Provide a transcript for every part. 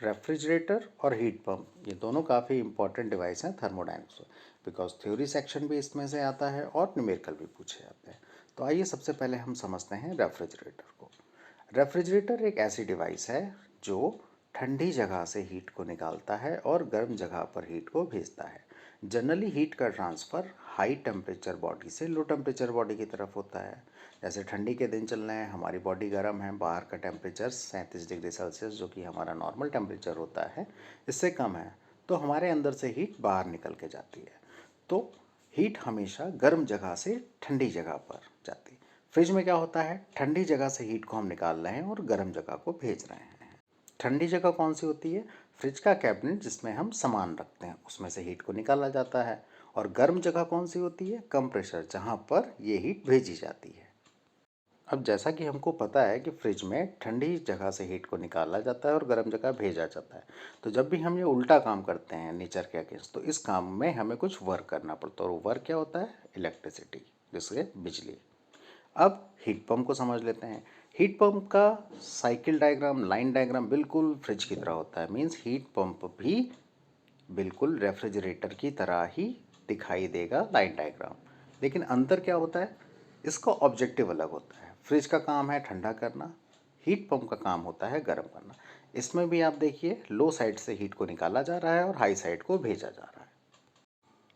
Refrigerator और heat pump ये दोनों काफ़ी इंपॉर्टेंट डिवाइस हैं थर्मोडायनेमिक्स में, बिकॉज थ्योरी सेक्शन भी इसमें से आता है और न्यूमेरिकल भी पूछे जाते हैं। तो आइए सबसे पहले हम समझते हैं रेफ्रिजरेटर को। रेफ्रिजरेटर एक ऐसी डिवाइस है जो ठंडी जगह से हीट को निकालता है और गर्म जगह पर हीट को भेजता है। जनरली हीट का ट्रांसफ़र हाई टेम्परेचर बॉडी से लो टेम्परेचर बॉडी की तरफ होता है। जैसे ठंडी के दिन चल रहे हैं, हमारी बॉडी गर्म है, बाहर का टेम्परेचर 37 डिग्री सेल्सियस जो कि हमारा नॉर्मल टेम्परेचर होता है इससे कम है, तो हमारे अंदर से हीट बाहर निकल के जाती है। तो हीट हमेशा गर्म जगह से ठंडी जगह पर जाती है। फ्रिज में क्या होता है, ठंडी जगह से हीट को हम निकाल रहे हैं और गर्म जगह को भेज रहे हैं। ठंडी जगह कौन सी होती है, फ्रिज का कैबिनेट जिसमें हम सामान रखते हैं उसमें से हीट को निकाला जाता है। और गर्म जगह कौन सी होती है, कंप्रेसर, जहाँ पर ये हीट भेजी जाती है। अब जैसा कि हमको पता है कि फ्रिज में ठंडी जगह से हीट को निकाला जाता है और गर्म जगह भेजा जाता है, तो जब भी हम ये उल्टा काम करते हैं नेचर के अगेंस्ट, तो इस काम में हमें कुछ वर्क करना पड़ता है और वो वर्क क्या होता है, इलेक्ट्रिसिटी, जिससे बिजली। अब हीट पंप को समझ लेते हैं। हीट पंप का साइकिल डायग्राम, लाइन डायग्राम बिल्कुल फ्रिज की तरह होता है। मीन्स हीट पंप भी बिल्कुल रेफ्रिजरेटर की तरह ही दिखाई देगा लाइन डायग्राम, लेकिन अंतर क्या होता है, इसका ऑब्जेक्टिव अलग होता है। फ्रिज का काम है ठंडा करना, हीट पंप का काम होता है गर्म करना। इसमें भी आप देखिए, लो साइड से हीट को निकाला जा रहा है और हाई साइड को भेजा जा रहा है।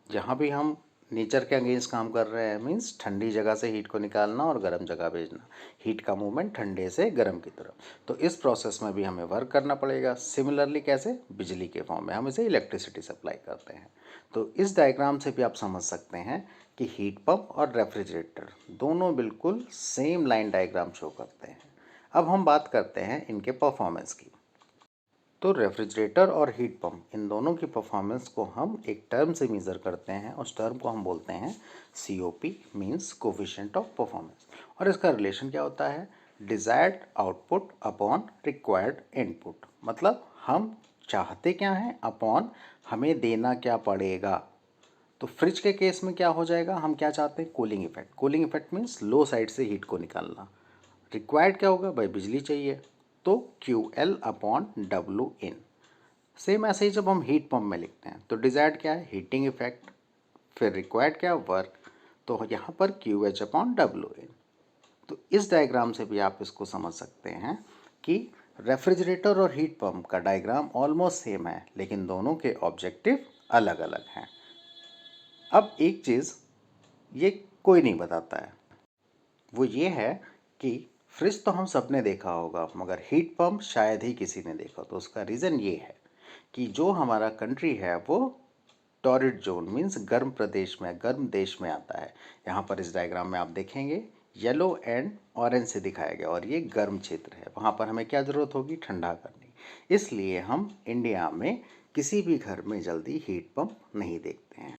जहाँ भी हम नेचर के अगेंस्ट काम कर रहे हैं, मीन्स ठंडी जगह से हीट को निकालना और गर्म जगह भेजना, हीट का मूवमेंट ठंडे से गर्म की तरफ। तो इस प्रोसेस में भी हमें वर्क करना पड़ेगा। सिमिलरली कैसे, बिजली के फॉर्म में हम इसे इलेक्ट्रिसिटी सप्लाई करते हैं। तो इस डायग्राम से भी आप समझ सकते हैं कि हीट पंप और रेफ्रिजरेटर दोनों बिल्कुल सेम लाइन डायग्राम शो करते हैं। अब हम बात करते हैं इनके परफॉर्मेंस की। तो रेफ्रिजरेटर और हीट पंप इन दोनों की परफॉर्मेंस को हम एक टर्म से मेज़र करते हैं, उस टर्म को हम बोलते हैं COP, means coefficient of performance. और इसका रिलेशन क्या होता है, desired output upon required input. मतलब हम चाहते क्या हैं अपॉन हमें देना क्या पड़ेगा। तो फ्रिज के केस में क्या हो जाएगा, हम क्या चाहते हैं, cooling effect. Cooling effect means low side से हीट को निकालना। रिक्वायर्ड क्या होगा भाई, बिजली चाहिए, तो QL अपॉन WN। सेम ऐसे ही जब हम हीट पंप में लिखते हैं तो डिजायर्ड क्या है, हीटिंग इफेक्ट, फिर रिक्वायर्ड क्या, वर्क, तो यहाँ पर QH अपॉन WN। तो इस डायग्राम से भी आप इसको समझ सकते हैं कि रेफ्रिजरेटर और हीट पंप का डायग्राम ऑलमोस्ट सेम है, लेकिन दोनों के ऑब्जेक्टिव अलग अलग हैं। अब एक चीज़ ये कोई नहीं बताता है, वो ये है कि फ्रिज तो हम सब ने देखा होगा मगर हीट पंप शायद ही किसी ने देखा। तो उसका रीज़न ये है कि जो हमारा कंट्री है वो टॉरिड जोन, मीन्स गर्म प्रदेश में, गर्म देश में आता है। यहाँ पर इस डायग्राम में आप देखेंगे येलो एंड ऑरेंज से दिखाया गया, और ये गर्म क्षेत्र है। वहाँ पर हमें क्या ज़रूरत होगी, ठंडा करनी। इसलिए हम इंडिया में किसी भी घर में जल्दी हीट पंप नहीं देखते हैं।